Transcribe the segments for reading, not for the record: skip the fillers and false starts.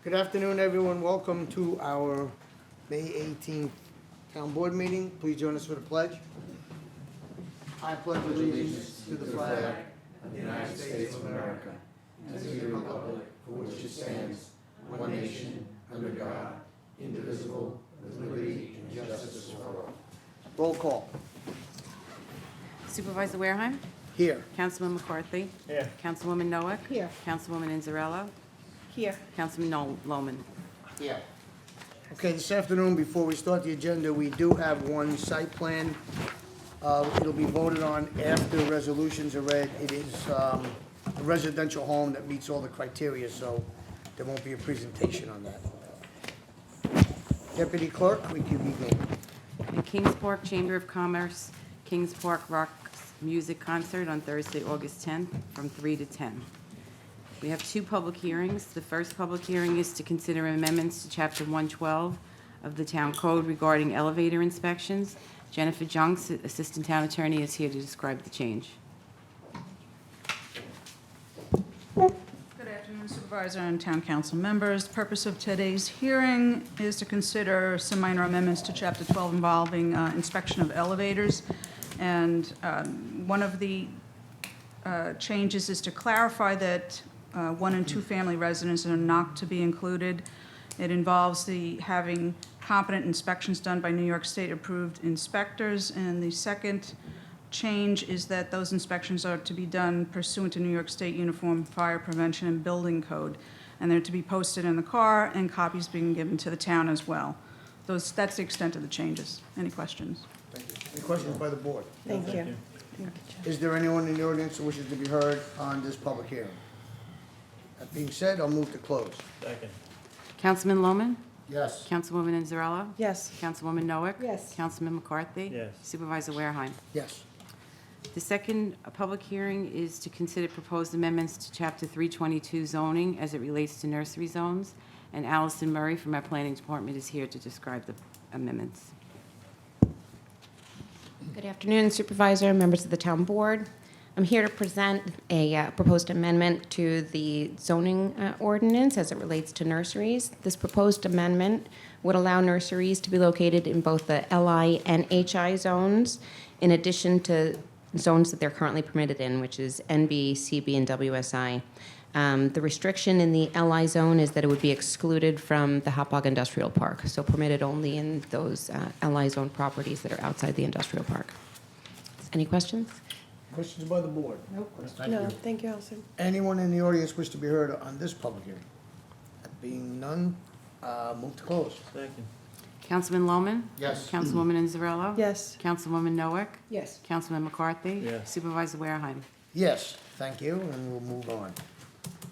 Good afternoon, everyone. Welcome to our May 18th Town Board meeting. Please join us for the pledge. I pledge allegiance to the flag of the United States of America and to the republic for which it stands, one nation, under God, indivisible, with liberty and justice for all. Roll call. Supervisor Wareheim. Here. Councilman McCarthy. Here. Councilwoman Noack. Here. Councilwoman Inzarello. Here. Councilman Lohman. Yeah. Okay, this afternoon, before we start the agenda, we do have one site plan. It'll be voted on after resolutions are read. It is a residential home that meets all the criteria, so there won't be a presentation on that. Deputy Clerk, we can begin. The Kingsport Chamber of Commerce, Kingsport Rocks Music Concert on Thursday, August 10th, from 3 to 10. We have two public hearings. The first public hearing is to consider amendments to Chapter 112 of the Town Code regarding elevator inspections. Jennifer Junks, Assistant Town Attorney, is here to describe the change. Good afternoon, Supervisor and Town Council members. The purpose of today's hearing is to consider some minor amendments to Chapter 12 involving inspection of elevators. And one of the changes is to clarify that one- and two-family residents are not to be included. It involves having competent inspections done by New York State-approved inspectors. And the second change is that those inspections are to be done pursuant to New York State Uniform Fire Prevention and Building Code. And they're to be posted in the car and copies being given to the town as well. That's the extent of the changes. Any questions? Thank you. Any questions by the board? Thank you. Is there anyone in the audience who wishes to be heard on this public hearing? That being said, I'll move to close. Second. Councilman Lohman. Yes. Councilwoman Inzarello. Yes. Councilwoman Noack. Yes. Councilman McCarthy. Yes. Supervisor Wareheim. Yes. The second public hearing is to consider proposed amendments to Chapter 322 zoning as it relates to nursery zones. And Allison Murray from our Planning Department is here to describe the amendments. Good afternoon, Supervisor, members of the Town Board. I'm here to present a proposed amendment to the zoning ordinance as it relates to nurseries. This proposed amendment would allow nurseries to be located in both the LI and HI zones, in addition to zones that they're currently permitted in, which is NB, CB, and WSI. The restriction in the LI zone is that it would be excluded from the Hauppauge Industrial Park, so permitted only in those LI zone properties that are outside the industrial park. Any questions? Questions by the board? No Thank you. thank you, Allison. Anyone in the audience wish to be heard on this public hearing? That being none, move to close. Second. Councilman Lohman. Yes. Councilwoman Inzarello. Yes. Councilwoman Noack. Yes. Councilman McCarthy. Yes. Supervisor Wareheim. Yes, thank you, and we'll move on.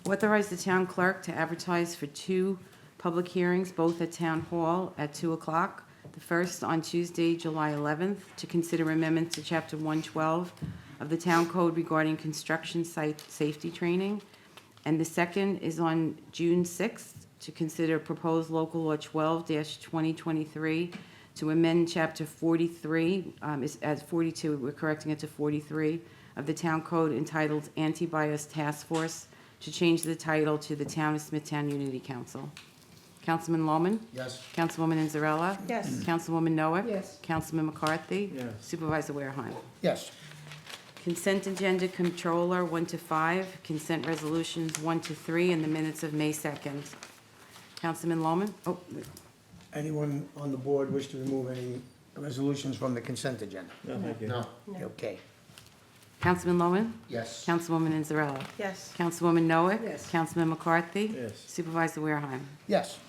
Authorize the town clerk to advertise for two public hearings, both at Town Hall at 2 o'clock. The first on Tuesday, July 11th, to consider amendments to Chapter 112 of the Town Code regarding construction site safety training. And the second is on June 6th, to consider proposed local law 12-2023 to amend Chapter 43, as 42, we're correcting it to 43, of the Town Code entitled Anti-Bias Task Force, to change the title to the Town of Smithtown Unity Council. Councilman Lohman. Yes. Councilwoman Inzarello. Yes. Councilwoman Noack. Yes. Councilman McCarthy. Yes. Supervisor Wareheim. Yes. Consent agenda controller 1 to 5, consent resolutions 1 to 3, and the minutes of May 2nd. Councilman Lohman? Oh, Anyone on the board wish to remove any resolutions from the consent agenda? No, thank you. No. Okay. Councilman Lohman? Yes. Councilwoman Inzarello. Yes. Councilwoman Noack. Yes. Councilman McCarthy. Yes. Supervisor Wareheim. Yes.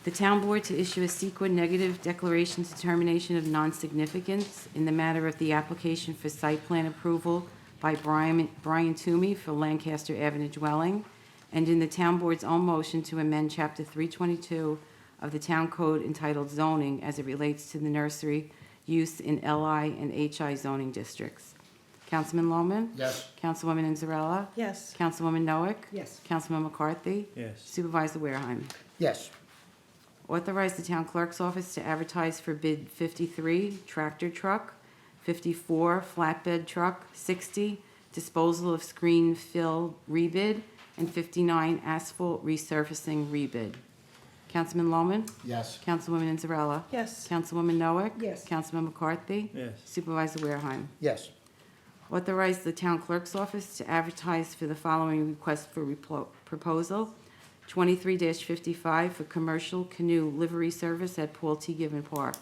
The town board to issue a CEQA negative declaration determination of non-significance in the matter of the application for site plan approval by Brian Toomey for Lancaster Avenue dwelling, and in the town board's own motion to amend Chapter 322 of the Town Code entitled zoning as it relates to the nursery use in LI and HI zoning districts. Councilman Lohman? Yes. Councilwoman Inzarello? Yes. Councilwoman Noack? Yes. Councilman McCarthy? Yes. Supervisor Wareheim. Yes. Authorize the town clerk's office to advertise for bid 53, tractor truck, 54, flatbed truck, 60, disposal of screen fill rebid, and 59 asphalt resurfacing rebid. Councilman Lohman? Yes. Councilwoman Inzarella? Yes. Councilwoman Noack? Yes. Councilman McCarthy? Yes. Supervisor Wareheim. Yes. Authorize the town clerk's office to advertise for the following request for proposal. 23-55 for commercial canoe livery service at Paul T. Given Park.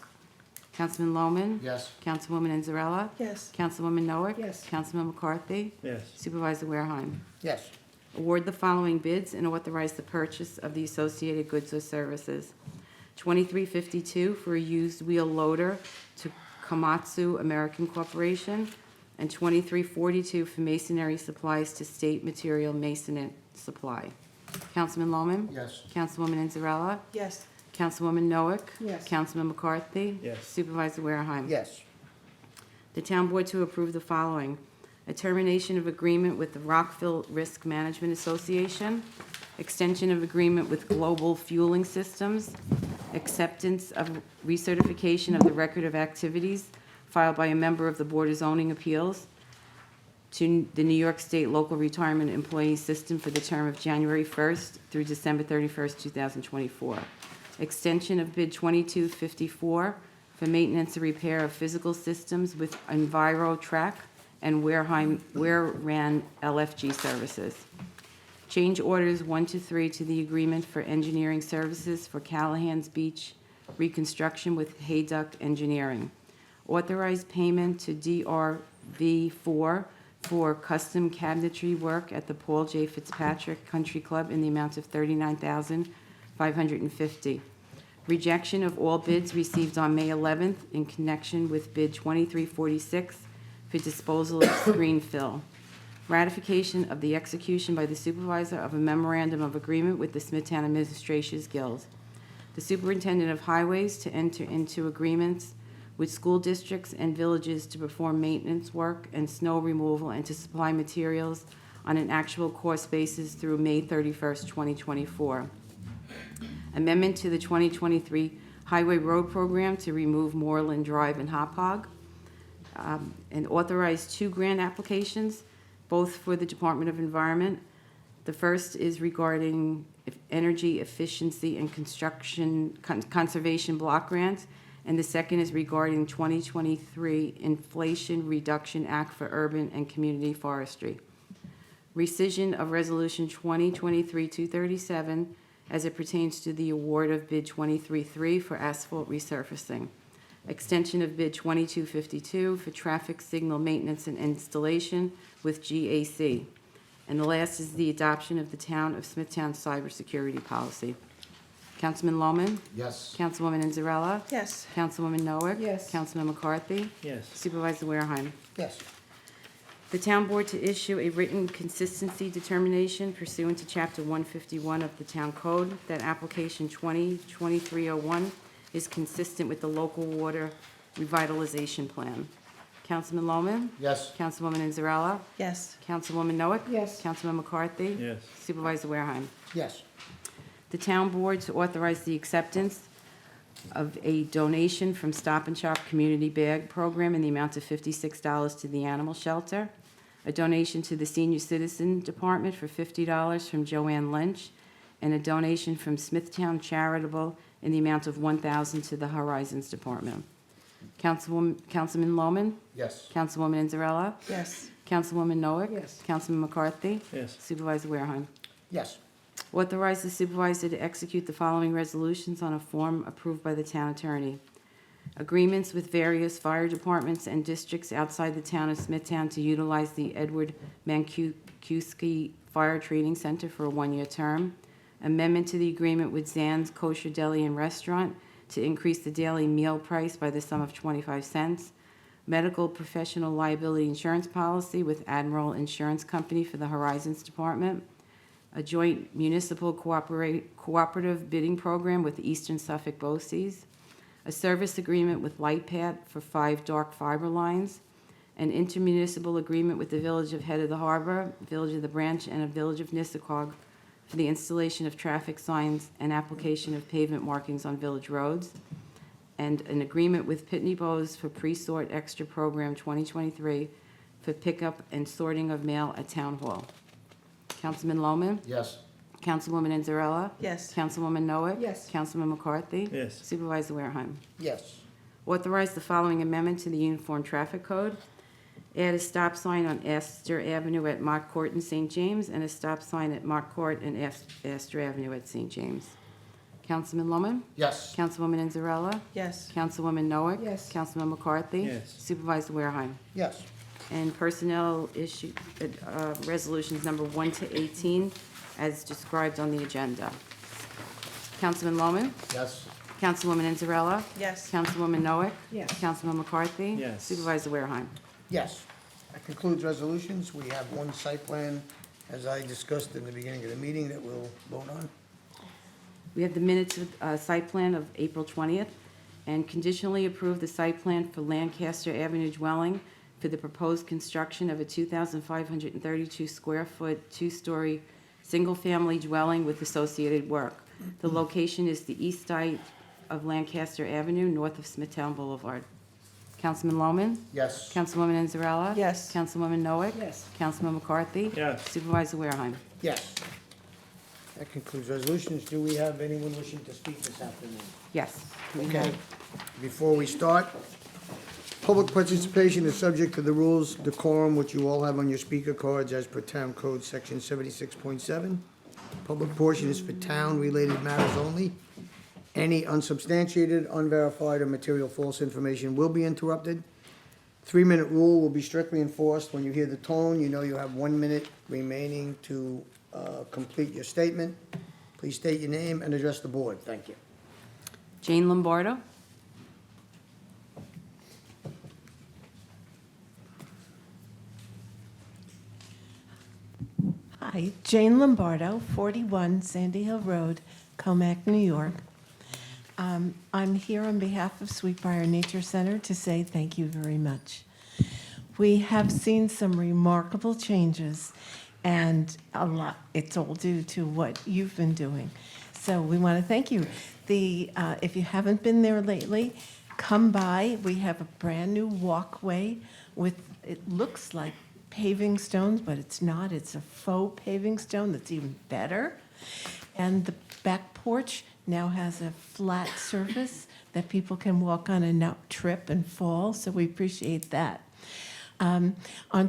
Councilman Lohman? Yes. Councilwoman Inzarella? Yes. Councilwoman Noack? Yes. Councilman McCarthy? Yes. Supervisor Wareheim. Yes. Award the following bids and authorize the purchase of the associated goods or services. 2352 for a used wheel loader to Komatsu American Corporation, and 2342 for masonry supplies to State Material Masonry Supply. Councilman Lohman? Yes. Councilwoman Inzarella? Yes. Councilwoman Noack? Yes. Councilman McCarthy? Yes. Supervisor Wareheim. Yes. The town board to approve the following: a termination of agreement with the Rockville Risk Management Association, extension of agreement with Global Fueling Systems, acceptance of recertification of the record of activities filed by a member of the Board of Zoning Appeals to the New York State Local Retirement Employee System for the term of January 1st through December 31st, 2024. Extension of bid 2254 for maintenance and repair of physical systems with EnviroTrack and Wareran LFG services. Change orders 1 to 3 to the agreement for engineering services for Callahan's Beach reconstruction with Hayduck Engineering. Authorize payment to DRV4 for custom cabinetry work at the Paul J. Fitzpatrick Country Club in the amount of $39,550. Rejection of all bids received on May 11th in connection with bid 2346 for disposal of screen fill. Ratification of the execution by the supervisor of a memorandum of agreement with the Smithtown Administrators Guild. The superintendent of highways to enter into agreements with school districts and villages to perform maintenance work and snow removal and to supply materials on an actual cost basis through May 31st, 2024. Amendment to the 2023 Highway Road Program to remove Moreland Drive and Hop Hog. And authorize 2 grant applications, both for the Department of Environment. The first is regarding energy efficiency and construction conservation block grants, and the second is regarding 2023 Inflation Reduction Act for Urban and Community Forestry. Rescission of Resolution 2023-237 as it pertains to the award of bid 23-3 for asphalt resurfacing. Extension of bid 2252 for traffic signal maintenance and installation with GAC. And the last is the adoption of the Town of Smithtown cybersecurity policy. Councilman Lohman? Yes. Councilwoman Inzarella? Yes. Councilwoman Noack? Yes. Councilman McCarthy? Yes. Supervisor Wareheim. Yes. The town board to issue a written consistency determination pursuant to Chapter 151 of the Town Code that application 202301 is consistent with the local water revitalization plan. Councilman Lohman? Yes. Councilwoman Inzarella? Yes. Councilwoman Noack? Yes. Councilman McCarthy? Yes. Supervisor Wareheim. Yes. The town board to authorize the acceptance of a donation from Stop and Shop Community Bag Program in the amount of $56 to the animal shelter. A donation to the Senior Citizen Department for $50 from Joanne Lynch. And a donation from Smithtown Charitable in the amount of $1,000 to the Horizons Department. Councilman Lohman? Yes. Councilwoman Inzarella? Yes. Councilwoman Noack? Yes. Councilman McCarthy? Yes. Supervisor Wareheim. Yes. Authorize the supervisor to execute the following resolutions on a form approved by the town attorney. Agreements with various fire departments and districts outside the town of Smithtown to utilize the Edward Mankuski Fire Training Center for a 1-year term. Amendment to the agreement with Zan's Kosher Deli and Restaurant to increase the daily meal price by the sum of 25 cents. Medical professional liability insurance policy with Admiral Insurance Company for the Horizons Department. A joint municipal cooperative bidding program with Eastern Suffolk BOCES. A service agreement with LightPath for 5 dark fiber lines. An intermunicipal agreement with the Village of Head of the Harbor, Village of the Branch, and a Village of Nissquag for the installation of traffic signs and application of pavement markings on village roads. And an agreement with Pitney Bowes for Pre-Sort Extra Program 2023 for pickup and sorting of mail at Town Hall. Councilman Lohman? Yes. Councilwoman Inzarella? Yes. Councilwoman Noack? Yes. Councilman McCarthy? Yes. Supervisor Wareheim. Yes. Authorize the following amendment to the Uniform Traffic Code. Add a stop sign on Astor Avenue at Mott Court in St. James and a stop sign at Mott Court and Astor Avenue at St. James. Councilman Lohman? Yes. Councilwoman Inzarella? Yes. Councilwoman Noack? Yes. Councilman McCarthy? Yes. Supervisor Wareheim. Yes. And personnel issue, resolutions number 1 to 18, as described on the agenda. Councilman Lohman? Yes. Councilwoman Inzarella? Yes. Councilwoman Noack? Yes. Councilman McCarthy? Yes. Supervisor Wareheim. Yes. That concludes resolutions. We have one site plan, as I discussed in the beginning of the meeting, that we'll vote on. We have the minutes of site plan of April 20th, and conditionally approve the site plan for Lancaster Avenue dwelling for the proposed construction of a 2,532 square foot, two-story, single-family dwelling with associated work. The location is the east side of Lancaster Avenue, north of Smithtown Boulevard. Councilman Lohman? Yes. Councilwoman Inzarella? Yes. Councilwoman Noack? Yes. Councilman McCarthy? Yes. Supervisor Wareheim. Yes. That concludes resolutions. Do we have anyone wishing to speak this afternoon? Yes. Okay. Before we start, public participation is subject to the rules decorum, which you all have on your speaker cards as per Town Code Section 76.7. Public portion is for town-related matters only. Any unsubstantiated, unverified, or material false information will be interrupted. 3-minute rule will be strictly enforced. When you hear the tone, you know you have 1 minute remaining to complete your statement. Please state your name and address the board. Thank you. Jane Lombardo? Hi, Jane Lombardo, 41 Sandy Hill Road, Comac, New York. I'm here on behalf of Sweetbriar Nature Center to say thank you very much. We have seen some remarkable changes, and a lot, it's all due to what you've been doing. So we want to thank you. If you haven't been there lately, come by. We have a brand-new walkway with, it looks like paving stones, but it's not. It's a faux paving stone that's even better. And the back porch now has a flat surface that people can walk on and not trip and fall, so we appreciate that. On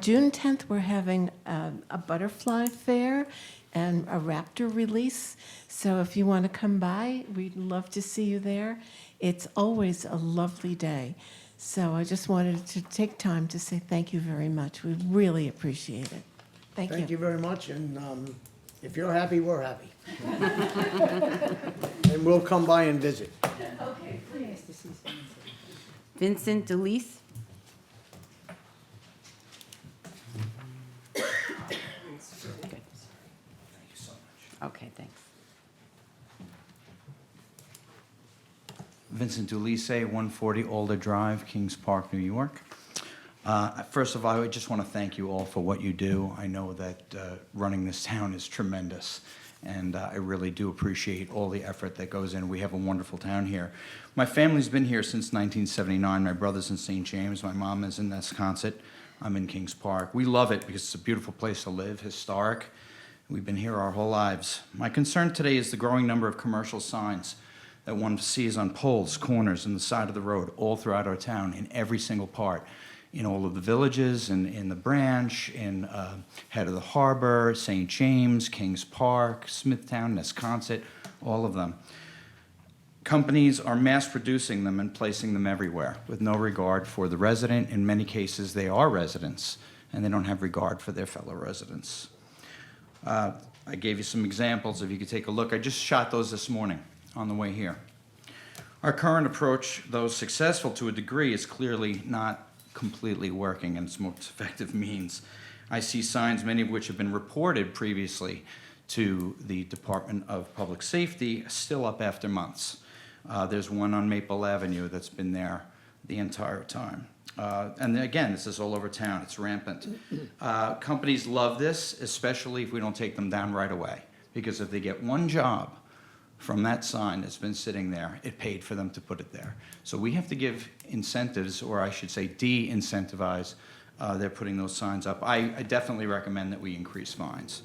June 10th, we're having a butterfly fair and a raptor release. So if you want to come by, we'd love to see you there. It's always a lovely day. So I just wanted to take time to say thank you very much. We really appreciate it. Thank you. Thank you very much, and if you're happy, we're happy. And we'll come by and visit. Vincent DeLeese? Good. Okay, thanks. Vincent Dulise, 140 Alder Drive, Kings Park, New York. First of all, I just want to thank you all for what you do. I know that running this town is tremendous, and I really do appreciate all the effort that goes in. We have a wonderful town here. My family's been here since 1979. My brother's in St. James. My mom is in Nesconset. I'm in Kings Park. We love it because it's a beautiful place to live, historic. We've been here our whole lives. My concern today is the growing number of commercial signs that one sees on poles, corners, and the side of the road all throughout our town in every single part, in all of the villages, in the branch, in Head of the Harbor, St. James, Kings Park, Smithtown, Nesconset, all of them. Companies are mass producing them and placing them everywhere with no regard for the resident. In many cases, they are residents, and they don't have regard for their fellow residents. I gave you some examples. If you could take a look, I just shot those this morning on the way here. Our current approach, though successful to a degree, is clearly not completely working in its most effective means. I see signs, many of which have been reported previously to the Department of Public Safety, still up after months. There's one on Maple Avenue that's been there the entire time. And again, this is all over town. It's rampant. Companies love this, especially if we don't take them down right away, because if they get one job from that sign that's been sitting there, it paid for them to put it there. So we have to give incentives, or I should say de-incentivize, they're putting those signs up. I definitely recommend that we increase fines.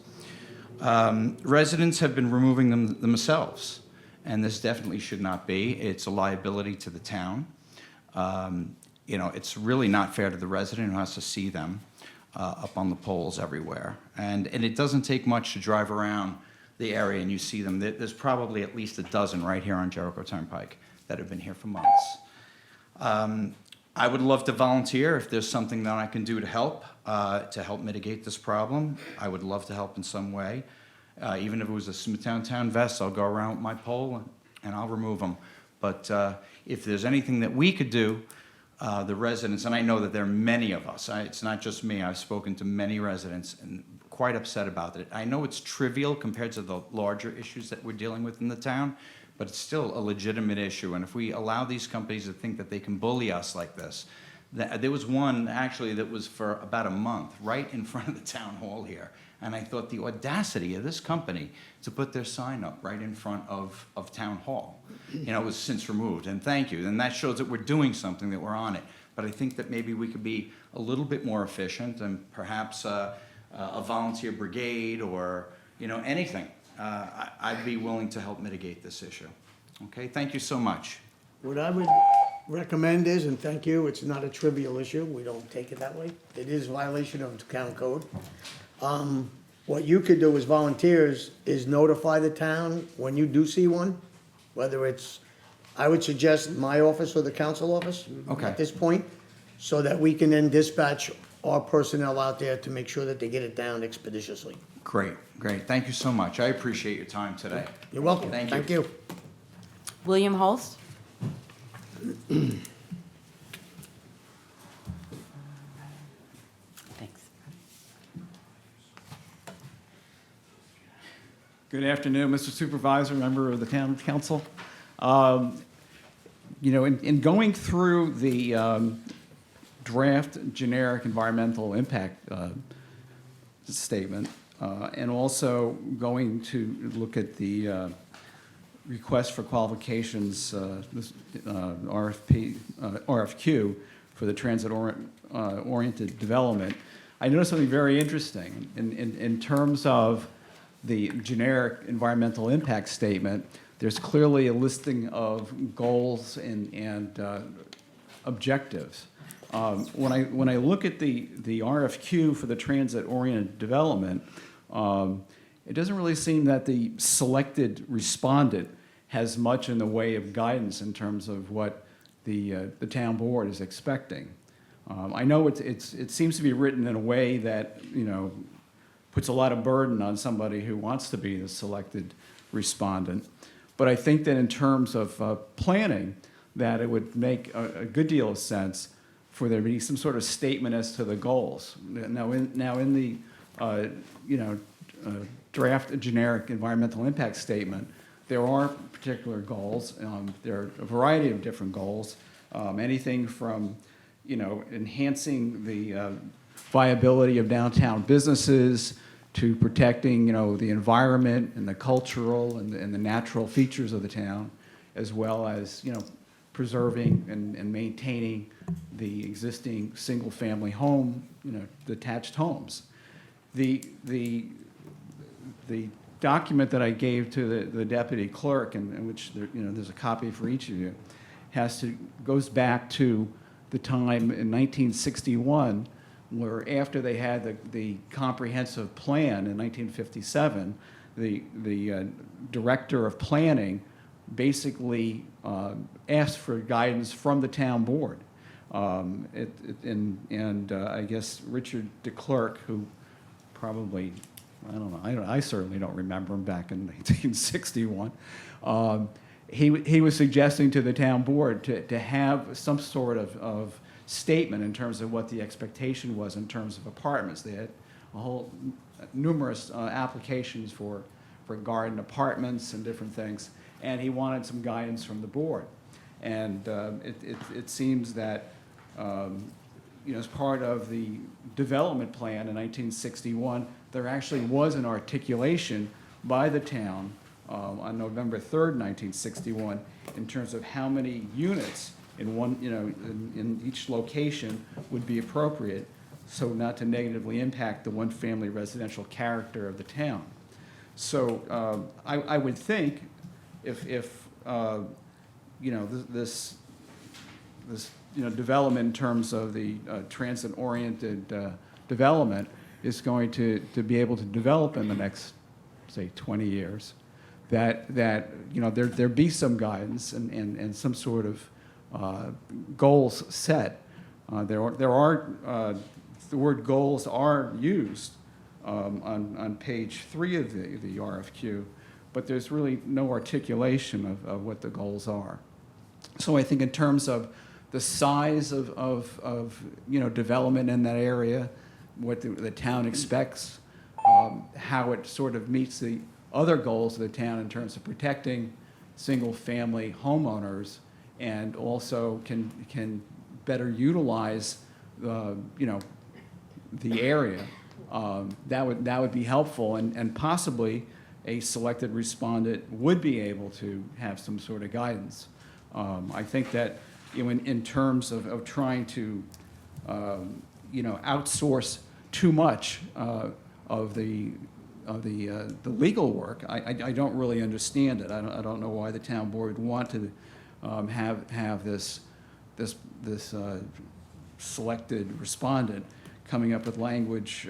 Residents have been removing them themselves, and this definitely should not be. It's a liability to the town. It's really not fair to the resident who has to see them up on the poles everywhere. And it doesn't take much to drive around the area and you see them. There's probably at least a dozen right here on Jericho Turnpike that have been here for months. I would love to volunteer if there's something that I can do to help mitigate this problem. I would love to help in some way. Even if it was a Smithtown Town vest, I'll go around with my pole and I'll remove them. But if there's anything that we could do, the residents, and I know that there are many of us, it's not just me, I've spoken to many residents and quite upset about it. I know it's trivial compared to the larger issues that we're dealing with in the town, but it's still a legitimate issue. And if we allow these companies to think that they can bully us like this, there was one actually that was for about a month right in front of the town hall here. And I thought the audacity of this company to put their sign up right in front of town hall. It was since removed, and thank you. And that shows that we're doing something, that we're on it. But I think that maybe we could be a little bit more efficient and perhaps a volunteer brigade or, anything. I'd be willing to help mitigate this issue. Okay, thank you so much. What I would recommend is, and thank you, it's not a trivial issue, we don't take it that way. It is violation of the town code. What you could do as volunteers is notify the town when you do see one, whether it's, I would suggest my office or the council office. Okay. At this point, so that we can then dispatch our personnel out there to make sure that they get it down expeditiously. Great. Thank you so much. I appreciate your time today. You're welcome. Thank you. Thank you. William Holst? Thanks. Good afternoon, Mr. Supervisor, member of the Town Council. In going through the draft generic environmental impact statement, and also going to look at the request for qualifications, RFQ for the transit-oriented development, I noticed something very interesting in terms of the generic environmental impact statement. There's clearly a listing of goals and objectives. When I look at the RFQ for the transit-oriented development, it doesn't really seem that the selected respondent has much in the way of guidance in terms of what the town board is expecting. I know it seems to be written in a way that puts a lot of burden on somebody who wants to be the selected respondent. But I think that in terms of planning, that it would make a good deal of sense for there to be some sort of statement as to the goals. Now in the draft generic environmental impact statement, there are particular goals. There are a variety of different goals, anything from enhancing the viability of downtown businesses to protecting the environment and the cultural and the natural features of the town, as well as preserving and maintaining the existing single-family home, detached homes. The document that I gave to the deputy clerk, and which there's a copy for each of you, goes back to the time in 1961, where after they had the comprehensive plan in 1957, the director of planning basically asked for guidance from the town board. I guess Richard DeClercq, who probably, I certainly don't remember him back in 1961, he was suggesting to the town board to have some sort of statement in terms of what the expectation was in terms of apartments. They had numerous applications for garden apartments and different things, and he wanted some guidance from the board. And it seems that as part of the development plan in 1961, there actually was an articulation by the town on November 3rd, 1961, in terms of how many units in one, in each location would be appropriate, so not to negatively impact the one-family residential character of the town. So I would think if you know, this development in terms of the transit-oriented development is going to be able to develop in the next, say, 20 years, that there be some guidance and some sort of goals set. There are the word goals are used on page 3 of the RFQ, but there's really no articulation of what the goals are. So I think in terms of the size of development in that area, what the town expects, how it sort of meets the other goals of the town in terms of protecting single-family homeowners, and also can better utilize the area. That would be helpful, and possibly a selected respondent would be able to have some sort of guidance. I think that in terms of trying to outsource too much of the legal work, I don't really understand it. I don't know why the town board would want to have this selected respondent coming up with language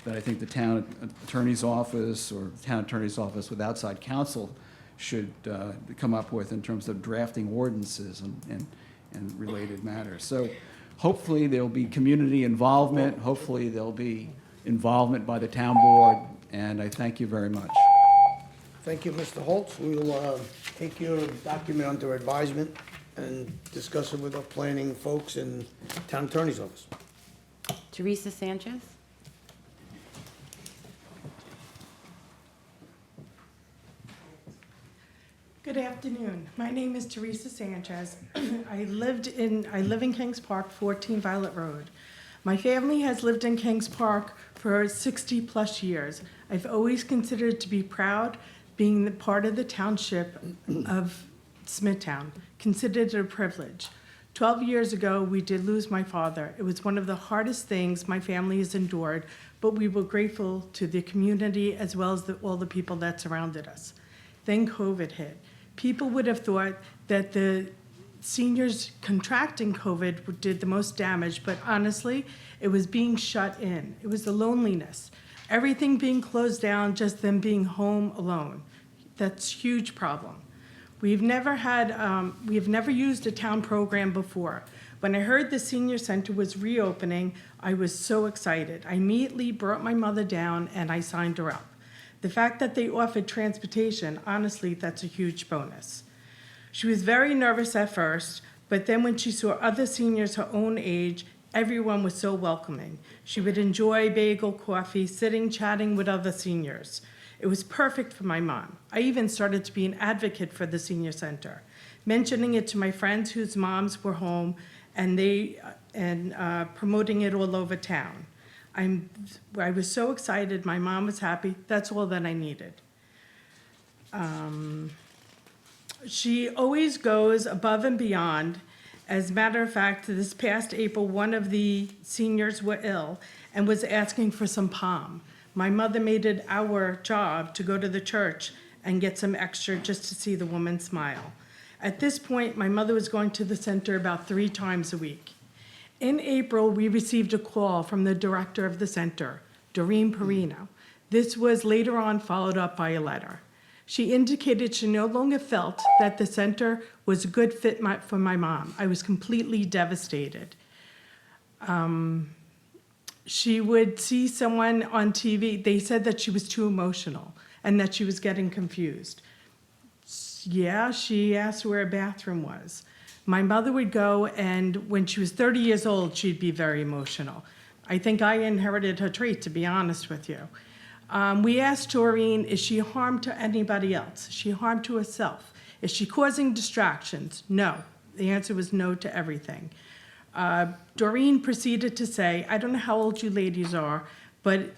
that I think the town attorney's office or the town attorney's office with outside counsel should come up with in terms of drafting ordinances and related matters. So hopefully there'll be community involvement. Hopefully there'll be involvement by the town board, and I thank you very much. Thank you, Mr. Holtz. We will take your document under advisement and discuss it with our planning folks and town attorney's office. Teresa Sanchez? Good afternoon. My name is Teresa Sanchez. I live in Kings Park, 14 Violet Road. My family has lived in Kings Park for 60-plus years. I've always considered to be proud being the part of the township of Smithtown, considered it a privilege. 12 years ago, we did lose my father. It was one of the hardest things my family has endured, but we were grateful to the community as well as all the people that surrounded us. Then COVID hit. People would have thought that the seniors contracting COVID did the most damage, but honestly, it was being shut in. It was the loneliness. Everything being closed down, just them being home alone. That's a huge problem. We have never used a town program before. When I heard the senior center was reopening, I was so excited. I immediately brought my mother down and I signed her up. The fact that they offered transportation, honestly, that's a huge bonus. She was very nervous at first, but then when she saw other seniors her own age, everyone was so welcoming. She would enjoy bagel coffee, sitting, chatting with other seniors. It was perfect for my mom. I even started to be an advocate for the senior center, mentioning it to my friends whose moms were home, and promoting it all over town. I was so excited. My mom was happy. That's all that I needed. She always goes above and beyond. As a matter of fact, this past April, one of the seniors were ill and was asking for some palm. My mother made it our job to go to the church and get some extra just to see the woman smile. At this point, my mother was going to the center about 3 times a week. In April, we received a call from the director of the center, Doreen Perino. This was later on followed up by a letter. She indicated she no longer felt that the center was a good fit for my mom. I was completely devastated. She would see someone on TV. They said that she was too emotional and that she was getting confused. Yeah, she asked where a bathroom was. My mother would go, and when she was 30 years old, she'd be very emotional. I think I inherited her trait, to be honest with you. We asked Doreen, is she harmed to anybody else? Is she harmed to herself? Is she causing distractions? No. The answer was no to everything. Doreen proceeded to say, I don't know how old you ladies are, but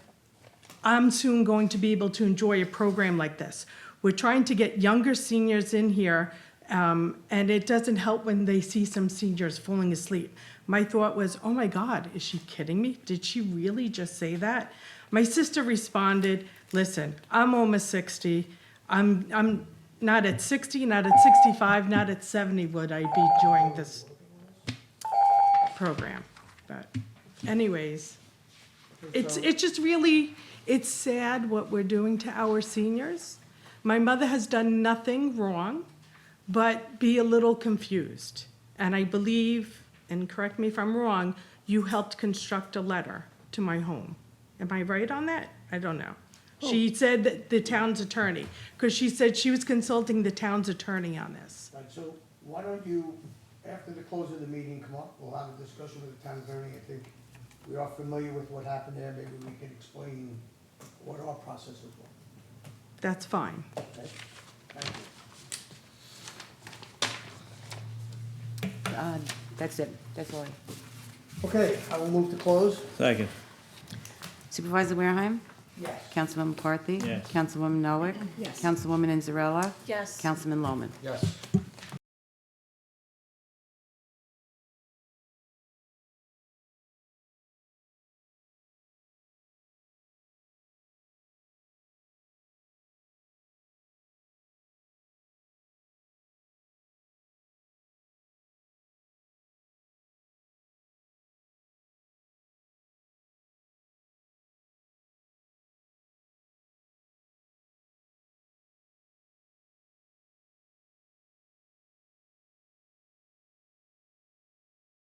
I'm soon going to be able to enjoy a program like this. We're trying to get younger seniors in here, and it doesn't help when they see some seniors falling asleep. My thought was, oh my God, is she kidding me? Did she really just say that? My sister responded, listen, I'm almost 60. I'm not at 60, not at 65, not at 70 would I be joining this program. But anyways, it's just really, it's sad what we're doing to our seniors. My mother has done nothing wrong, but be a little confused. And I believe, and correct me if I'm wrong, you helped construct a letter to my home. Am I right on that? I don't know. She said that the town's attorney, because she said she was consulting the town's attorney on this. Right, so why don't you, after the close of the meeting, come up, we'll have a discussion with the town attorney. I think we are familiar with what happened there, maybe we can explain what our process was. That's fine. Okay? Thank you. That's it. That's all. Okay, I will move to close. Second. Supervisor Wareheim? Yes. Councilman McCarthy? Yes. Councilwoman Noack? Yes. Councilwoman Inzarella? Yes. Councilman Lohman? Yes.